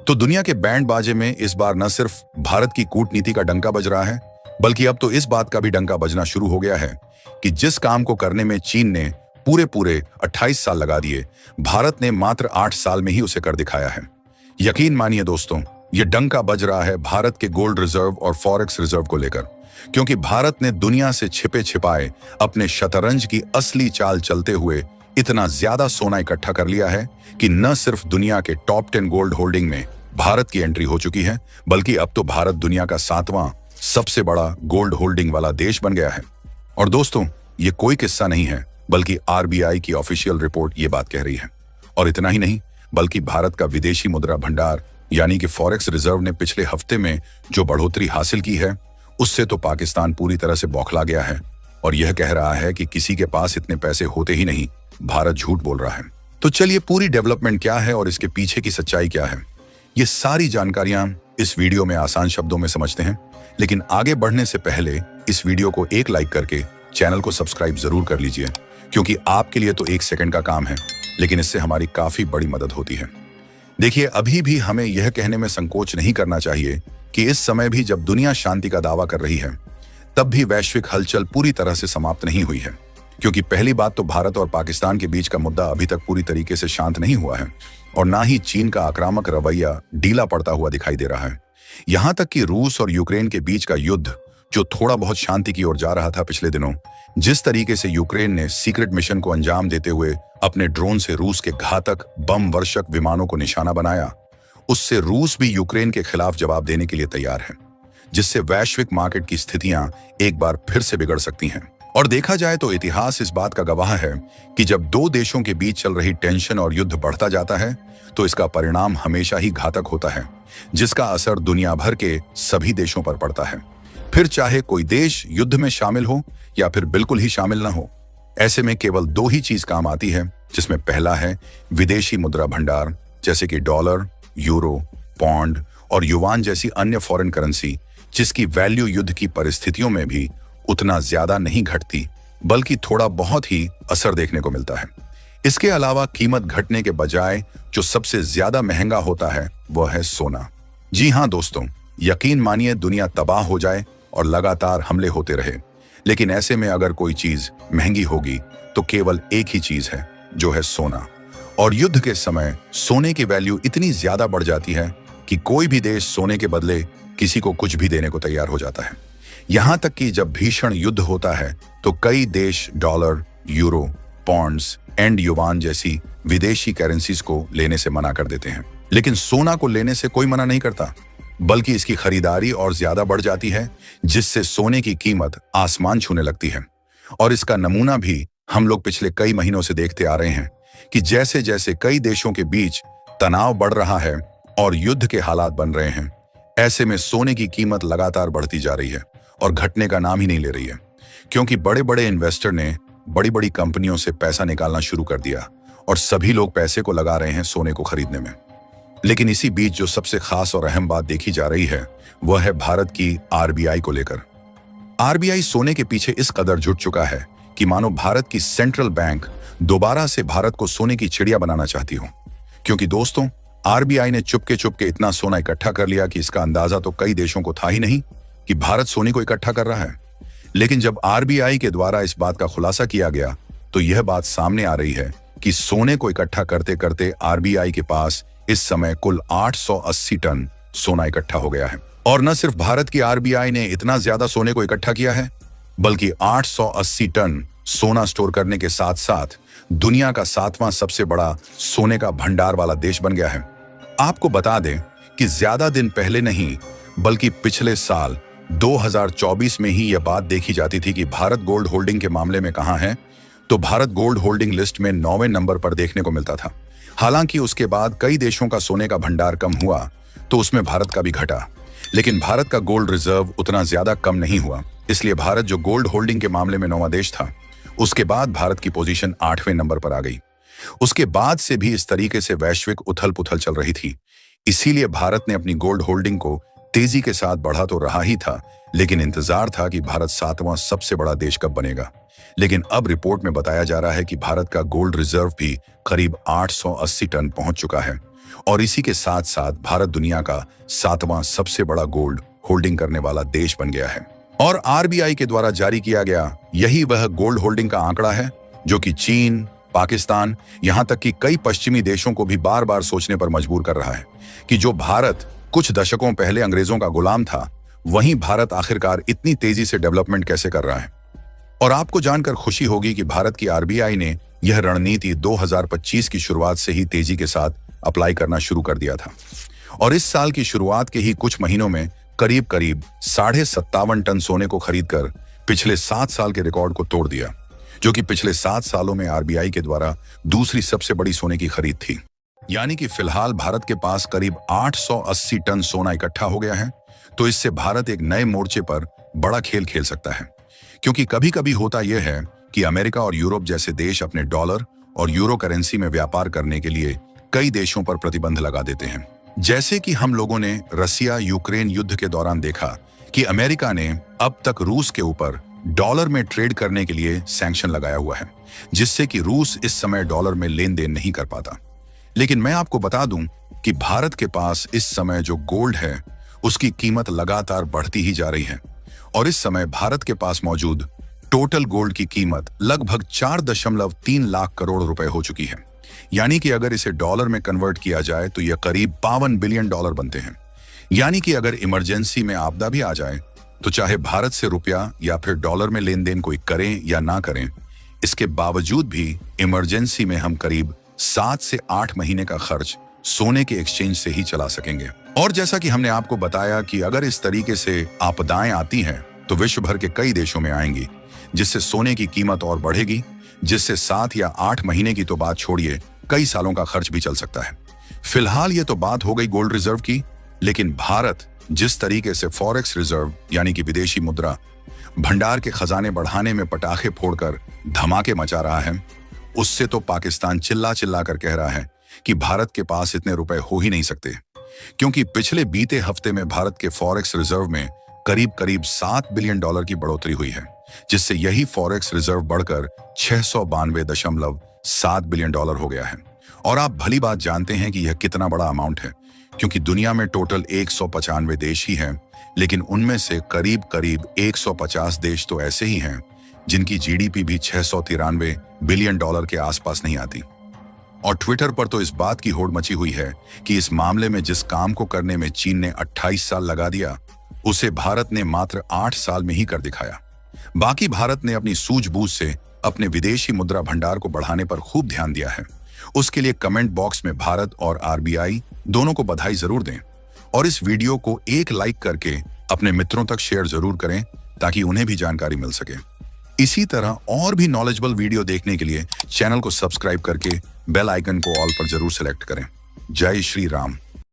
तो दुनिया के बैंड बाजे में इस बार न सिर्फ भारत की कूटनीति का डंका बज रहा है, बल्कि अब तो इस बात का भी डंका बजना शुरू हो गया है कि जिस काम को करने में चीन ने पूरे पूरे 28 साल लगा दिए, भारत ने मात्र 8 साल में ही उसे कर दिखाया है। यकीन मानिए दोस्तों, ये डंका बज रहा है भारत के गोल्ड रिजर्व और फॉरेक्स रिजर्व को लेकर, क्योंकि भारत ने दुनिया से छिपे छिपाए अपने शतरंज की असली चाल चलते हुए इतना ज्यादा सोना इकट्ठा कर लिया है कि न सिर्फ दुनिया के टॉप 10 गोल्ड होल्डिंग में भारत की एंट्री हो चुकी है, बल्कि अब तो भारत दुनिया का 7वां सबसे बड़ा गोल्ड होल्डिंग वाला देश बन गया है। और दोस्तों, ये कोई किस्सा नहीं है, बल्कि आरबीआई की ऑफिशियल रिपोर्ट ये बात कह रही है। और इतना ही नहीं, बल्कि भारत का विदेशी मुद्रा भंडार यानी कि फॉरेक्स रिजर्व ने पिछले हफ्ते में जो बढ़ोतरी हासिल की है, उससे तो पाकिस्तान पूरी तरह से बौखला गया है और यह कह रहा है कि किसी के पास इतने पैसे होते ही नहीं, भारत झूठ बोल रहा है। तो चलिए, पूरी डेवलपमेंट क्या है और इसके पीछे की सच्चाई क्या है, ये सारी जानकारियां इस वीडियो में आसान शब्दों में समझते हैं। लेकिन आगे बढ़ने से पहले इस वीडियो को एक लाइक करके चैनल को सब्सक्राइब जरूर कर लीजिए, क्योंकि आपके लिए तो 1 सेकंड का काम है, लेकिन इससे हमारी काफी बड़ी मदद होती है। देखिए, अभी भी हमें यह कहने में संकोच नहीं करना चाहिए कि इस समय भी जब दुनिया शांति का दावा कर रही है, तब भी वैश्विक हलचल पूरी तरह से समाप्त नहीं हुई है। क्योंकि पहली बात तो भारत और पाकिस्तान के बीच का मुद्दा अभी तक पूरी तरीके से शांत नहीं हुआ है और ना ही चीन का आक्रामक रवैया ढीला पड़ता हुआ दिखाई दे रहा है। यहां तक कि रूस और यूक्रेन के बीच का युद्ध, जो थोड़ा बहुत शांति की ओर जा रहा था पिछले दिनों, जिस तरीके से यूक्रेन ने सीक्रेट मिशन को अंजाम देते हुए अपने ड्रोन से रूस के घातक बम वर्षक विमानों को निशाना बनाया, उससे रूस भी यूक्रेन के खिलाफ जवाब देने के लिए तैयार है, जिससे वैश्विक मार्केट की स्थितियां एक बार फिर से बिगड़ सकती हैं। और देखा जाए तो इतिहास इस बात का गवाह है कि जब 2 देशों के बीच चल रही टेंशन और युद्ध बढ़ता जाता है, तो इसका परिणाम हमेशा ही घातक होता है, जिसका असर दुनिया भर के सभी देशों पर पड़ता है। फिर चाहे कोई देश युद्ध में शामिल हो या फिर बिल्कुल ही शामिल ना हो, ऐसे में केवल 2 ही चीज काम आती है, जिसमें पहला है विदेशी मुद्रा भंडार, जैसे कि डॉलर, यूरो, पौंड और युवान जैसी अन्य फॉरेन करेंसी, जिसकी वैल्यू युद्ध की परिस्थितियों में भी उतना ज्यादा नहीं घटती, बल्कि थोड़ा बहुत ही असर देखने को मिलता है। इसके अलावा कीमत घटने के बजाय जो सबसे ज्यादा महंगा होता है, वह है सोना। जी हाँ दोस्तों, यकीन मानिए, दुनिया तबाह हो जाए और लगातार हमले होते रहे, लेकिन ऐसे में अगर कोई चीज महंगी होगी तो केवल एक ही चीज है, जो है सोना। और युद्ध के समय सोने की वैल्यू इतनी ज्यादा बढ़ जाती है कि कोई भी देश सोने के बदले किसी को कुछ भी देने को तैयार हो जाता है। यहां तक कि जब भीषण युद्ध होता है तो कई देश डॉलर, यूरो, पॉन्ड्स एंड युवान जैसी विदेशी करेंसीज को लेने से मना कर देते हैं। लेकिन सोना को लेने से कोई मना नहीं करता, बल्कि इसकी खरीदारी और ज्यादा बढ़ जाती है, जिससे सोने की कीमत आसमान छूने लगती है। और इसका नमूना भी हम लोग पिछले कई महीनों से देखते आ रहे हैं कि जैसे जैसे कई देशों के बीच तनाव बढ़ रहा है और युद्ध के हालात बन रहे हैं, ऐसे में सोने की कीमत लगातार बढ़ती जा रही है और घटने का नाम ही नहीं ले रही है, क्योंकि बड़े बड़े इन्वेस्टर ने बड़ी बड़ी कंपनियों से पैसा निकालना शुरू कर दिया और सभी लोग पैसे को लगा रहे हैं सोने को खरीदने में। लेकिन इसी बीच जो सबसे खास और अहम बात देखी जा रही है, वह है भारत की आरबीआई को लेकर। आरबीआई सोने के पीछे इस कदर जुट चुका है कि मानो भारत की सेंट्रल बैंक दोबारा से भारत को सोने की चिड़िया बनाना चाहती हो। क्योंकि दोस्तों, आरबीआई ने चुपके चुपके इतना सोना इकट्ठा कर लिया कि इसका अंदाजा तो कई देशों को था ही नहीं कि भारत सोने को इकट्ठा कर रहा है। लेकिन जब आरबीआई के द्वारा इस बात का खुलासा किया गया, तो यह बात सामने आ रही है कि सोने को इकट्ठा करते करते आरबीआई के पास इस समय कुल 880 टन सोना इकट्ठा हो गया है। और न सिर्फ भारत की आरबीआई ने इतना ज्यादा सोने को इकट्ठा किया है, बल्कि 880 टन सोना स्टोर करने के साथ साथ दुनिया का 7वां सबसे बड़ा सोने का भंडार वाला देश बन गया है। आपको बता दें कि ज्यादा दिन पहले नहीं, बल्कि पिछले साल 2024 में ही यह बात देखी जाती थी कि भारत गोल्ड होल्डिंग के मामले में कहां है, तो भारत गोल्ड होल्डिंग लिस्ट में 9वें नंबर पर देखने को मिलता था। हालांकि उसके बाद कई देशों का सोने का भंडार कम हुआ, तो उसमें भारत का भी घटा, लेकिन भारत का गोल्ड रिजर्व उतना ज्यादा कम नहीं हुआ। इसलिए भारत जो गोल्ड होल्डिंग के मामले में 9वां देश था, उसके बाद भारत की पोजीशन 8वें नंबर पर आ गई। उसके बाद से भी इस तरीके से वैश्विक उथल पुथल चल रही थी। इसीलिए भारत ने अपनी गोल्ड होल्डिंग को तेजी के साथ बढ़ा तो रहा ही था, लेकिन इंतजार था कि भारत 7वां सबसे बड़ा देश कब बनेगा। लेकिन अब रिपोर्ट में बताया जा रहा है कि भारत का गोल्ड रिजर्व भी करीब 880 टन पहुंच चुका है और इसी के साथ साथ भारत दुनिया का 7वां सबसे बड़ा गोल्ड होल्डिंग करने वाला देश बन गया है। और आरबीआई के द्वारा जारी किया गया यही वह गोल्ड होल्डिंग का आंकड़ा है जो कि चीन, पाकिस्तान, यहां तक कि कई पश्चिमी देशों को भी बार बार सोचने पर मजबूर कर रहा है कि जो भारत कुछ दशकों पहले अंग्रेजों का गुलाम था, वहीं भारत आखिरकार इतनी तेजी से डेवलपमेंट कैसे कर रहा है। और आपको जानकर खुशी होगी कि भारत की आरबीआई ने यह रणनीति 2025 की शुरुआत से ही तेजी के साथ अप्लाई करना शुरू कर दिया था। और इस साल की शुरुआत के ही कुछ महीनों में करीब 57.5 टन सोने को खरीदकर पिछले 7 साल के रिकॉर्ड को तोड़ दिया, जो कि पिछले 7 सालों में आरबीआई के द्वारा दूसरी सबसे बड़ी सोने की खरीद थी। यानी कि फिलहाल भारत के पास करीब 880 टन सोना इकट्ठा हो गया है। तो इससे भारत एक नए मोर्चे पर बड़ा खेल खेल सकता है, क्योंकि कभी कभी होता यह है कि अमेरिका और यूरोप जैसे देश अपने डॉलर और यूरो करेंसी में व्यापार करने के लिए कई देशों पर प्रतिबंध लगा देते हैं। जैसे कि हम लोगों ने रसिया यूक्रेन युद्ध के दौरान देखा कि अमेरिका ने अब तक रूस के ऊपर डॉलर में ट्रेड करने के लिए सैंक्शन लगाया हुआ है, जिससे कि रूस इस समय डॉलर में लेन देन नहीं कर पाता। लेकिन मैं आपको बता दूं कि भारत के पास इस समय जो गोल्ड है उसकी कीमत लगातार बढ़ती ही जा रही है। और इस समय भारत के पास मौजूद टोटल गोल्ड की कीमत लगभग 4.3 लाख करोड़ रुपए हो चुकी है। यानी कि अगर इसे डॉलर में कन्वर्ट किया जाए तो यह करीब 52 बिलियन डॉलर बनते हैं। यानी कि अगर इमरजेंसी में आपदा भी आ जाए तो चाहे भारत से रुपया या फिर डॉलर में लेन देन कोई करें या ना करें, इसके बावजूद भी इमरजेंसी में हम करीब 7 से 8 महीने का खर्च सोने के एक्सचेंज से ही चला सकेंगे। और जैसा कि हमने आपको बताया कि अगर इस तरीके से आपदाएं आती हैं तो विश्व भर के कई देशों में आएंगी, जिससे सोने की कीमत और बढ़ेगी, जिससे 7 या 8 महीने की तो बात छोड़िए, कई सालों का खर्च भी चल सकता है। फिलहाल ये तो बात हो गई गोल्ड रिजर्व की, लेकिन भारत जिस तरीके से फॉरेक्स रिजर्व यानी कि विदेशी मुद्रा भंडार के खजाने बढ़ाने में पटाखे फोड़कर धमाके मचा रहा है, उससे तो पाकिस्तान चिल्ला चिल्ला कर कह रहा है कि भारत के पास इतने रुपए हो ही नहीं सकते। क्योंकि पिछले बीते हफ्ते में भारत के फॉरेक्स रिजर्व में करीब 7 बिलियन डॉलर की बढ़ोतरी हुई है, जिससे यही फॉरेक्स रिजर्व बढ़कर 692.7 बिलियन डॉलर हो गया है। और आप भली बात जानते हैं कि यह कितना बड़ा अमाउंट है, क्योंकि दुनिया में टोटल 195 देश ही हैं, लेकिन उनमें से करीब 150 देश तो ऐसे ही हैं जिनकी जीडीपी भी 693 बिलियन डॉलर के आसपास नहीं आती। और ट्विटर पर तो इस बात की होड़ मची हुई है कि इस मामले में जिस काम को करने में चीन ने 28 साल लगा दिया, उसे भारत ने मात्र 8 साल में ही कर दिखाया। बाकी भारत ने अपनी सूझबूझ से अपने विदेशी मुद्रा भंडार को बढ़ाने पर खूब ध्यान दिया है। उसके लिए कमेंट बॉक्स में भारत और आरबीआई दोनों को बधाई जरूर दें और इस वीडियो को एक लाइक करके अपने मित्रों तक शेयर जरूर करें ताकि उन्हें भी जानकारी मिल सके। इसी तरह और भी नॉलेजेबल वीडियो देखने के लिए चैनल को सब्सक्राइब करके बेल आइकन को ऑल पर जरूर सेलेक्ट करें। जय श्री राम।